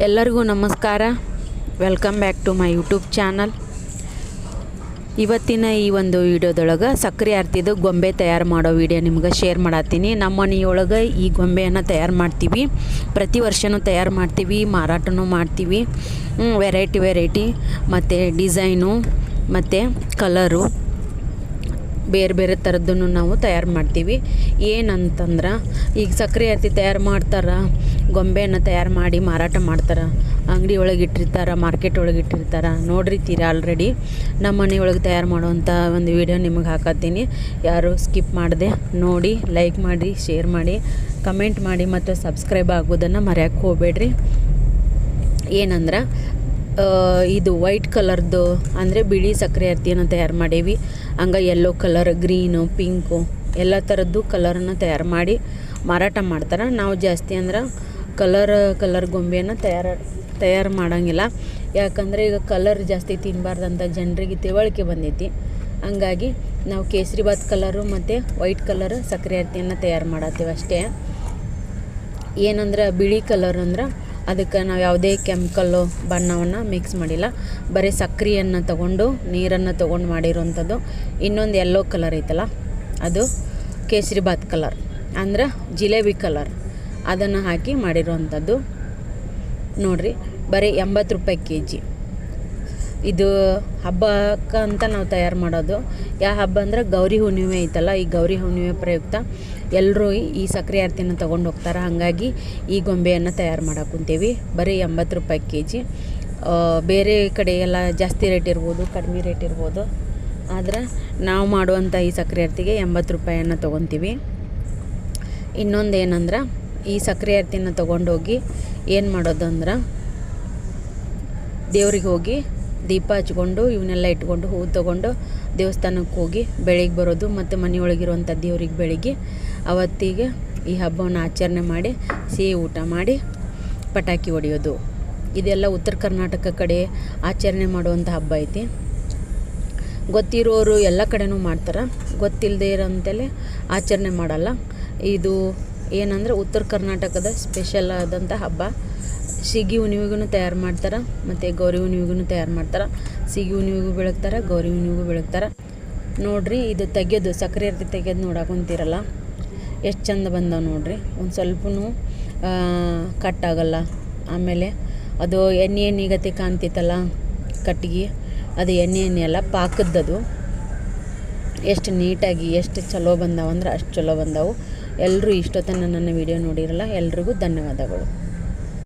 ಎಲ್ಲರಿಗೂ ನಮಸ್ಕಾರ. Welcome back to my YouTube channel. ಇವತ್ತಿನ ಈ ಒಂದು ವಿಡಿಯೋದೊಳಗೆ ಸಕ್ಕರೆ ಆರತಿದು ಗೊಂಬೆ ತಯಾರು ಮಾಡೋ ವಿಡಿಯೋ ನಿಮ್ಗೆ ಶೇರ್ ಮಾಡತ್ತೀನಿ. ನಮ್ಮ ಮನೆಯೊಳಗೆ ಈ ಗೊಂಬೆಯನ್ನು ತಯಾರು ಮಾಡ್ತೀವಿ. ಪ್ರತಿ ವರ್ಷವೂ ತಯಾರು ಮಾಡ್ತೀವಿ, ಮಾರಾಟನೂ ಮಾಡ್ತೀವಿ. ವೆರೈಟಿ ಮತ್ತು ಡಿಸೈನು ಮತ್ತು ಕಲರು ಬೇರೆ ಬೇರೆ ಥರದ್ದನ್ನು ನಾವು ತಯಾರು ಮಾಡ್ತೀವಿ. ಏನಂತಂದ್ರೆ ಈಗ ಸಕ್ಕರೆ ಆರತಿ ತಯಾರು ಮಾಡ್ತಾರೆ, ಗೊಂಬೆಯನ್ನು ತಯಾರು ಮಾಡಿ ಮಾರಾಟ ಮಾಡ್ತಾರೆ, ಅಂಗಡಿ ಒಳಗೆ ಇಟ್ಟಿರ್ತಾರೆ, ಮಾರ್ಕೆಟ್ ಒಳಗೆ ಇಟ್ಟಿರ್ತಾರೆ. ನೋಡಿರ್ತೀರ ಆಲ್ರೆಡಿ. ನಮ್ಮ ಮನೆಯೊಳಗೆ ತಯಾರು ಮಾಡುವಂಥ ಒಂದು ವಿಡಿಯೋ ನಿಮಗೆ ಹಾಕತ್ತೀನಿ. ಯಾರು ಸ್ಕಿಪ್ ಮಾಡದೆ ನೋಡಿ, ಲೈಕ್ ಮಾಡಿ, ಶೇರ್ ಮಾಡಿ, ಕಮೆಂಟ್ ಮಾಡಿ ಮತ್ತು ಸಬ್ಸ್ಕ್ರೈಬ್ ಆಗೋದನ್ನು ಮರೆಯೋಕ್ಕೆ ಹೋಗಬೇಡ್ರಿ. ಏನಂದ್ರೆ ಇದು ವೈಟ್ ಕಲರ್ದು ಅಂದರೆ ಬಿಳಿ ಸಕ್ಕರೆ ಆರತಿಯನ್ನು ತಯಾರು ಮಾಡೀವಿ. ಹಂಗೆ ಯೆಲ್ಲೋ ಕಲರ್, ಗ್ರೀನು, ಪಿಂಕು ಎಲ್ಲ ಥರದ್ದು ಕಲರನ್ನು ತಯಾರು ಮಾಡಿ ಮಾರಾಟ ಮಾಡ್ತಾರೆ. ನಾವು ಜಾಸ್ತಿ ಅಂದ್ರೆ ಕಲರ್ ಗೊಂಬೆಯನ್ನು ತಯಾರು ಮಾಡೋಂಗಿಲ್ಲ. ಯಾಕಂದರೆ ಈಗ ಕಲರ್ ಜಾಸ್ತಿ ತಿನ್ನಬಾರ್ದಂತ ಜನರಿಗೆ ತಿಳುವಳಿಕೆ ಬಂದೈತಿ. ಹಂಗಾಗಿ ನಾವು ಕೇಸರಿಬಾತ್ ಕಲರು ಮತ್ತು ವೈಟ್ ಕಲರ್ ಸಕ್ಕರೆ ಆರತಿಯನ್ನು ತಯಾರು ಮಾಡತ್ತೀವಿ ಅಷ್ಟೇ. ಏನಂದ್ರೆ ಬಿಳಿ ಕಲರ್ ಅಂದ್ರೆ ಅದಕ್ಕೆ ನಾವು ಯಾವುದೇ ಕೆಮಿಕಲ್ಲು ಬಣ್ಣವನ್ನು ಮಿಕ್ಸ್ ಮಾಡಿಲ್ಲ, ಬರೀ ಸಕ್ಕರೆಯನ್ನು ತಗೊಂಡು ನೀರನ್ನು ತೊಗೊಂಡು ಮಾಡಿರೋವಂಥದ್ದು. ಇನ್ನೊಂದು ಯೆಲ್ಲೋ ಕಲರ್ ಐತಲ್ಲ, ಅದು ಕೇಸರಿಬಾತ್ ಕಲರ್ ಅಂದ್ರೆ ಜಿಲೇಬಿ ಕಲರ್, ಅದನ್ನು ಹಾಕಿ ಮಾಡಿರೋವಂಥದ್ದು. ನೋಡಿರಿ, ಬರೀ 80 ರೂಪಾಯಿ kg. ಇದು ಹಬ್ಬಕ್ಕಂತ ನಾವು ತಯಾರು ಮಾಡೋದು. ಯಾವ ಹಬ್ಬ ಅಂದ್ರೆ ಗೌರಿ ಹುಣ್ಣಿಮೆ ಐತಲ್ಲ, ಈ ಗೌರಿ ಹುಣ್ಣಿಮೆ ಪ್ರಯುಕ್ತ ಎಲ್ಲರೂ ಈ ಸಕ್ಕರೆ ಆರತಿಯನ್ನು ತೊಗೊಂಡು ಹೋಗ್ತಾರೆ. ಹಾಗಾಗಿ ಈ ಗೊಂಬೆಯನ್ನು ತಯಾರು ಮಾಡಕ್ಕೆ ಕುಂತೀವಿ. ಬರೀ 80 ರೂಪಾಯಿ kg. ಬೇರೆ ಕಡೆ ಎಲ್ಲ ಜಾಸ್ತಿ ರೇಟ್ ಇರ್ಬೋದು, ಕಡಿಮೆ ರೇಟ್ ಇರ್ಬೋದು. ಆದರೆ ನಾವು ಮಾಡುವಂಥ ಈ ಸಕ್ಕರೆ ಆರತಿಗೆ 80 ರೂಪಾಯಿಯನ್ನು ತೊಗೊತೀವಿ. ಇನ್ನೊಂದು ಏನಂದ್ರೆ, ಈ ಸಕ್ಕರೆ ಆರತಿನ ತೊಗೊಂಡೋಗಿ ಏನು ಮಾಡೋದು ಅಂದ್ರೆ, ದೇವ್ರಿಗೆ ಹೋಗಿ ದೀಪ ಹಚ್ಕೊಂಡು ಇವನ್ನೆಲ್ಲ ಇಟ್ಕೊಂಡು ಹೂವು ತೊಗೊಂಡು ದೇವಸ್ಥಾನಕ್ಕೆ ಹೋಗಿ ಬೆಳಿಗ್ಗೆ ಬರೋದು. ಮತ್ತು ಮನೆಯೊಳಗಿರುವಂಥ ದೇವ್ರಿಗೆ ಬೆಳಿಗ್ಗೆ ಅವತ್ತಿಗೆ ಈ ಹಬ್ಬವನ್ನು ಆಚರಣೆ ಮಾಡಿ ಸಿಹಿ ಊಟ ಮಾಡಿ ಪಟಾಕಿ ಹೊಡೆಯೋದು. ಇದೆಲ್ಲ ಉತ್ತರ ಕರ್ನಾಟಕ ಕಡೆ ಆಚರಣೆ ಮಾಡುವಂಥ ಹಬ್ಬ ಐತಿ. ಗೊತ್ತಿರೋರು ಎಲ್ಲ ಕಡೆನೂ ಮಾಡ್ತಾರೆ, ಗೊತ್ತಿಲ್ಲದೆ ಇರೋಂತಲೇ ಆಚರಣೆ ಮಾಡಲ್ಲ. ಇದು ಏನಂದ್ರೆ ಉತ್ತರ ಕರ್ನಾಟಕದ ಸ್ಪೆಷಲ್ ಆದಂಥ ಹಬ್ಬ. ಸಿಗಿ ಹುಣ್ಣಿಮೆಗೂ ತಯಾರು ಮಾಡ್ತಾರೆ ಮತ್ತು ಗೌರಿ ಹುಣ್ಣಿಮೆಗೂ ತಯಾರು ಮಾಡ್ತಾರೆ. ಸಿಗಿ ಹುಣ್ಣಿಮೆಗೂ ಬೆಳಗ್ತಾರೆ, ಗೌರಿ ಹುಣ್ಣಿಮೆಗೂ ಬೆಳಗ್ತಾರೆ. ನೋಡಿರಿ, ಇದು ತೆಗೆಯೋದು ಸಕ್ಕರೆ ಆರತಿ ತೆಗೆಯೋದು ನೋಡಾಕೊಂತೀರಲ್ಲ, ಎಷ್ಟು ಚಂದ ಬಂದವು ನೋಡಿರಿ. ಒಂದು ಸ್ವಲ್ಪನೂ ಕಟ್ಟಾಗಲ್ಲ. ಆಮೇಲೆ ಅದು ಎಣ್ಣೆಗತಿ ಕಾಣ್ತಿತ್ತಲ್ಲ ಕಟ್ಟಿಗೆ, ಅದು ಎಣ್ಣೆ ಅಲ್ಲ, ಪಾಕದ್ದದು. ಎಷ್ಟು ನೀಟಾಗಿ ಎಷ್ಟು ಚಲೋ ಬಂದಾವಂದ್ರೆ ಅಷ್ಟು ಚಲೋ ಬಂದವು. ಎಲ್ಲರೂ ಇಷ್ಟೊತ್ತನ ನನ್ನ ವಿಡಿಯೋ ನೋಡಿರಲ್ಲ, ಎಲ್ರಿಗೂ ಧನ್ಯವಾದಗಳು.